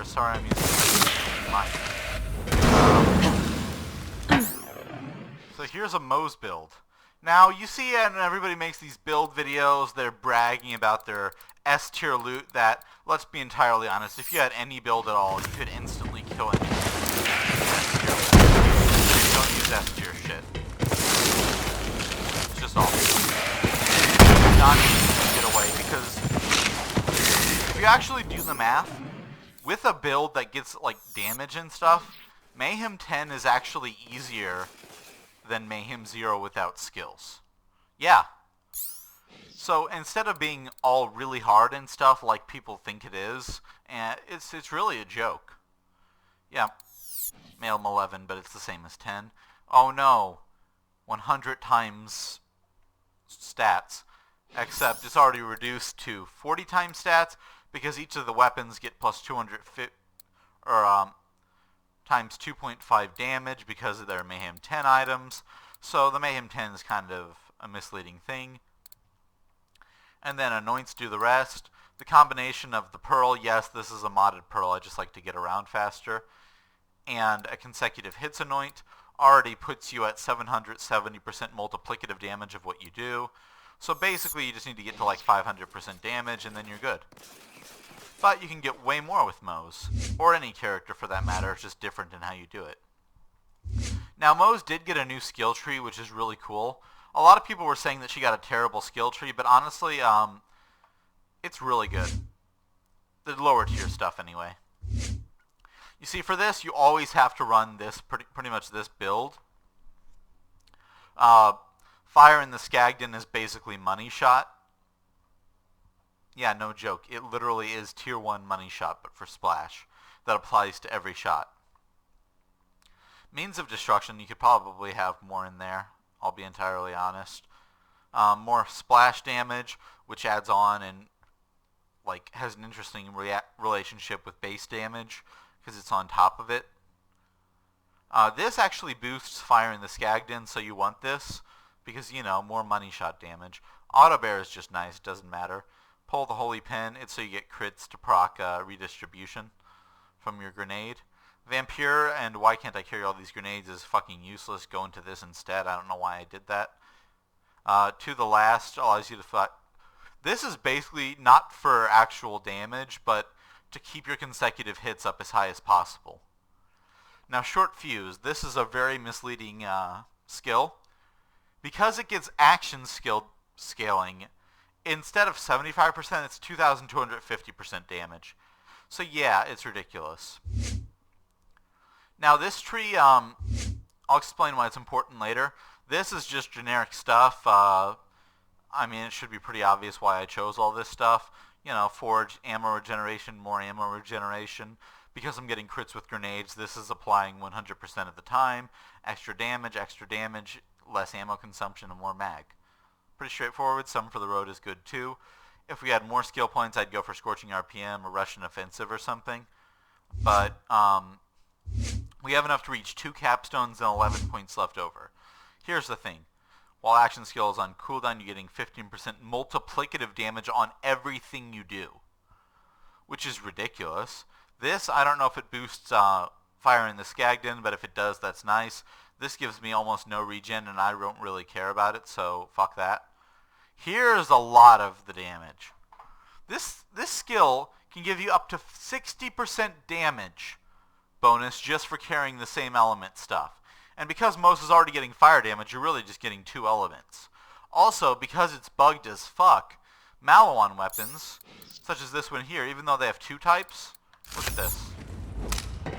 Sorry, I'm using mine. So here's a Moze build. Now, you see, and everybody makes these build videos, they're bragging about their S-tier loot that, let's be entirely honest, if you had any build at all, you could instantly kill anything. Don't use S-tier shit. It's just awful. Not easy to get away, because if you actually do the math, with a build that gets, like, damage and stuff, Mayhem 10 is actually easier than Mayhem 0 without skills. Yeah. So instead of being all really hard and stuff like people think it is, it's really a joke. Yeah. Mayhem 11, but it's the same as 10. Oh no. 100 times stats. Except it's already reduced to 40 times stats because each of the weapons get plus 250 or times 2.5 damage because of their Mayhem 10 items. So the Mayhem 10 is kind of a misleading thing. And then anoints do the rest. The combination of the pearl, yes, this is a modded pearl, I just like to get around faster, and a consecutive hits anoint already puts you at 770% multiplicative damage of what you do. So basically you just need to get to like 500% damage and then you're good. But you can get way more with Moze, or any character for that matter, it's just different in how you do it. Now Moze did get a new skill tree, which is really cool. A lot of people were saying that she got a terrible skill tree, but honestly, it's really good. The lower tier stuff anyway. You see, for this, you always have to run this, pretty much this build. Fire in the Skagden is basically money shot. Yeah, no joke. It literally is tier 1 money shot, but for splash. That applies to every shot. Means of destruction, you could probably have more in there. I'll be entirely honest. More splash damage, which adds on and like has an interesting relationship with base damage because it's on top of it. This actually boosts fire in the Skagden, so you want this because, you know, more money shot damage. Auto bear is just nice, doesn't matter. Pull the holy pin. It's so you get crits to proc redistribution from your grenade. Vampire and why can't I carry all these grenades is fucking useless. Go into this instead. I don't know why I did that. To the last allows you to fight. This is basically not for actual damage, but to keep your consecutive hits up as high as possible. Now, short fuse. This is a very misleading skill. Because it gets action skill scaling, instead of 75%, it's 2,250% damage. So yeah, it's ridiculous. Now this tree, I'll explain why it's important later. This is just generic stuff. I mean, it should be pretty obvious why I chose all this stuff. You know, forge, ammo regeneration, more ammo regeneration. Because I'm getting crits with grenades, this is applying 100% of the time. Extra damage, less ammo consumption, and more mag. Pretty straightforward. Some for the road is good too. If we had more skill points, I'd go for Scorching RPM or Russian Offensive or something. But we have enough to reach 2 capstones and 11 points left over. Here's the thing. While action skill is on cooldown, you're getting 15% multiplicative damage on everything you do, which is ridiculous. This, I don't know if it boosts fire in the Skagden, but if it does, that's nice. This gives me almost no regen, and I don't really care about it, so fuck that. Here's a lot of the damage. This skill can give you up to 60% damage bonus just for carrying the same element stuff. And because Moze is already getting fire damage, you're really just getting 2 elements. Also, because it's bugged as fuck, Maliwan weapons, such as this one here, even though they have 2 types, look at this.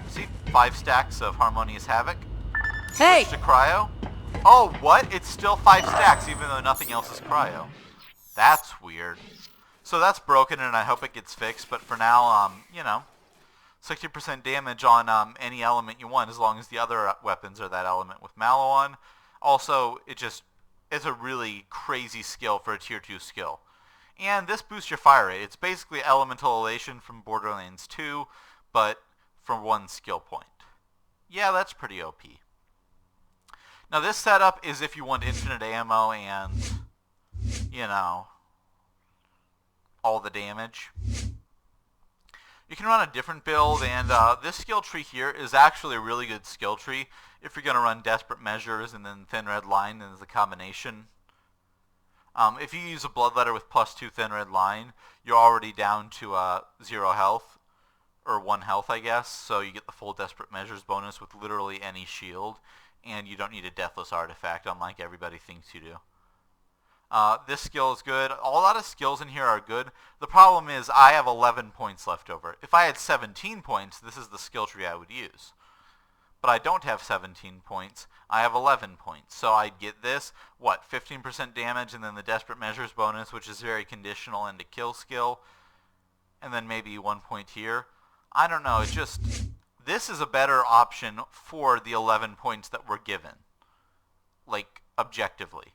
See? 5 stacks of Harmonious Havoc. Hey! Switch to Cryo. Oh, what? It's still 5 stacks even though nothing else is Cryo. That's weird. So that's broken and I hope it gets fixed, but for now, you know, 60% damage on any element you want as long as the other weapons are that element with Maliwan. Also, it's a really crazy skill for a tier 2 skill. And this boosts your fire rate. It's basically Elemental Elation from Borderlands 2, but for 1 skill point. Yeah, that's pretty OP. Now this setup is if you want infinite ammo and, you know, all the damage. You can run a different build, and this skill tree here is actually a really good skill tree if you're going to run Desperate Measures and then Thin Red Line as a combination. If you use a Bloodletter with +2 Thin Red Line, you're already down to 0 health, or 1 health I guess, so you get the full Desperate Measures bonus with literally any shield, and you don't need a Deathless Artifact unlike everybody thinks you do. This skill is good. A lot of skills in here are good. The problem is I have 11 points left over. If I had 17 points, this is the skill tree I would use. But I don't have 17 points. I have 11 points. So I'd get this, 15% damage, and then the Desperate Measures bonus, which is very conditional and a kill skill. And then maybe 1 point here. I don't know. This is a better option for the 11 points that we're given. Like, objectively.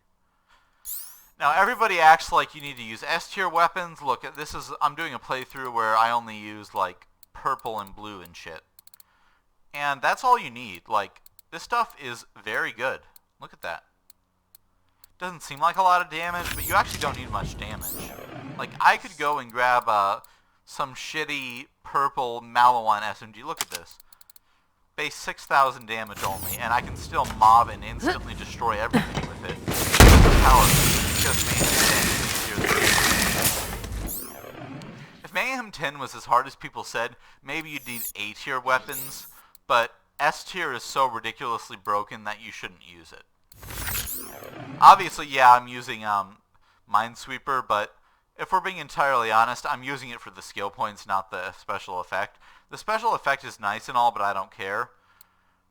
Now, everybody acts like you need to use S-tier weapons. Look, I'm doing a playthrough where I only use, like, purple and blue and shit. And that's all you need. Like, this stuff is very good. Look at that. Doesn't seem like a lot of damage, but you actually don't need much damage. Like, I could go and grab some shitty purple Maliwan SMG. Look at this. Base 6,000 damage only, and I can still mob and instantly destroy everything with it. If Mayhem 10 was as hard as people said, maybe you'd need A-tier weapons, but S-tier is so ridiculously broken that you shouldn't use it. Obviously, yeah, I'm using Minesweeper, but if we're being entirely honest, I'm using it for the skill points, not the special effect. The special effect is nice and all, but I don't care.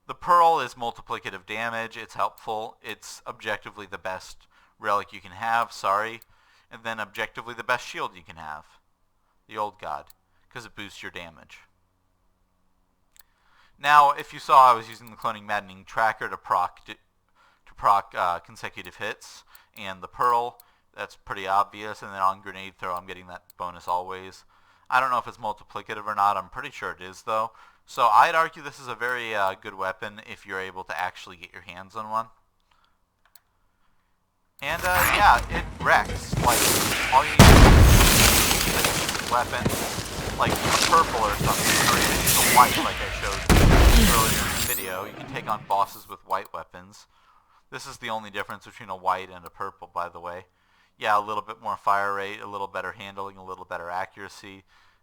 The Pearl is multiplicative damage. It's helpful. It's objectively the best relic you can have, sorry. And then objectively the best shield you can have. The Old God, because it boosts your damage. Now, if you saw, I was using the Cloning Maddening Tracker to proc consecutive hits, and the Pearl, that's pretty obvious, and then on Grenade Throw I'm getting that bonus always. I don't know if it's multiplicative or not. I'm pretty sure it is, though. So I'd argue this is a very good weapon if you're able to actually get your hands on one. And, yeah, it wrecks. Like, all you need weapon, like a purple or something, or even use a white like I showed earlier in the video. You can take on bosses with white weapons. This is the only difference between a white and a purple, by the way. Yeah, a little bit more fire rate, a little better handling, a little better accuracy,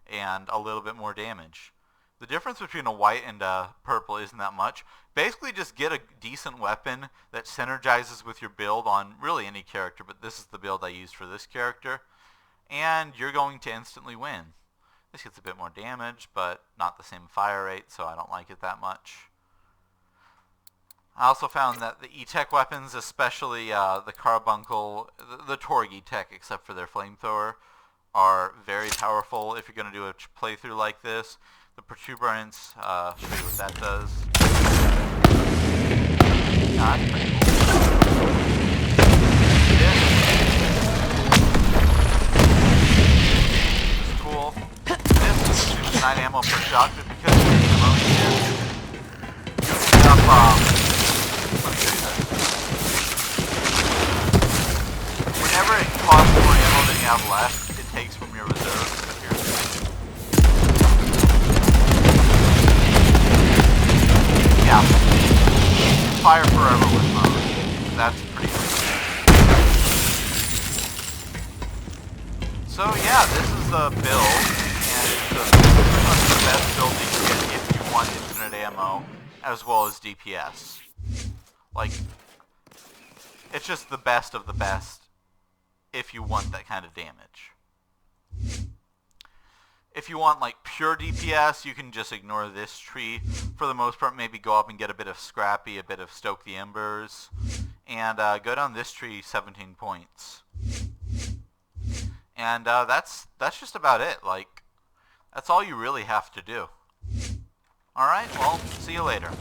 and a little bit more damage. The difference between a white and a purple isn't that much. Basically just get a decent weapon that synergizes with your build on really any character, but this is the build I used for this character, and you're going to instantly win. This gets a bit more damage, but not the same fire rate, so I don't like it that much. I also found that the E-Tech weapons, especially the Carbuncle, the Torg E-Tech except for their flamethrower, are very powerful if you're going to do a playthrough like this. The Protuberance, show you what that does. That's pretty cool. This is 9 ammo per shot, but because of the ammo here, you end up, let's show you this. Whenever it costs more ammo than you have left, it takes from your reserves. Yeah, fire forever with Moze. That's pretty cool. So yeah, this is the build, and it's the best build you can get if you want infinite ammo, as well as DPS. Like, it's just the best of the best if you want that kind of damage. If you want like pure DPS, you can just ignore this tree. For the most part, maybe go up and get a bit of Scrappy, a bit of Stoke the Embers, and go down this tree 17 points. And that's just about it. Like, that's all you really have to do. Alright, well, see you later.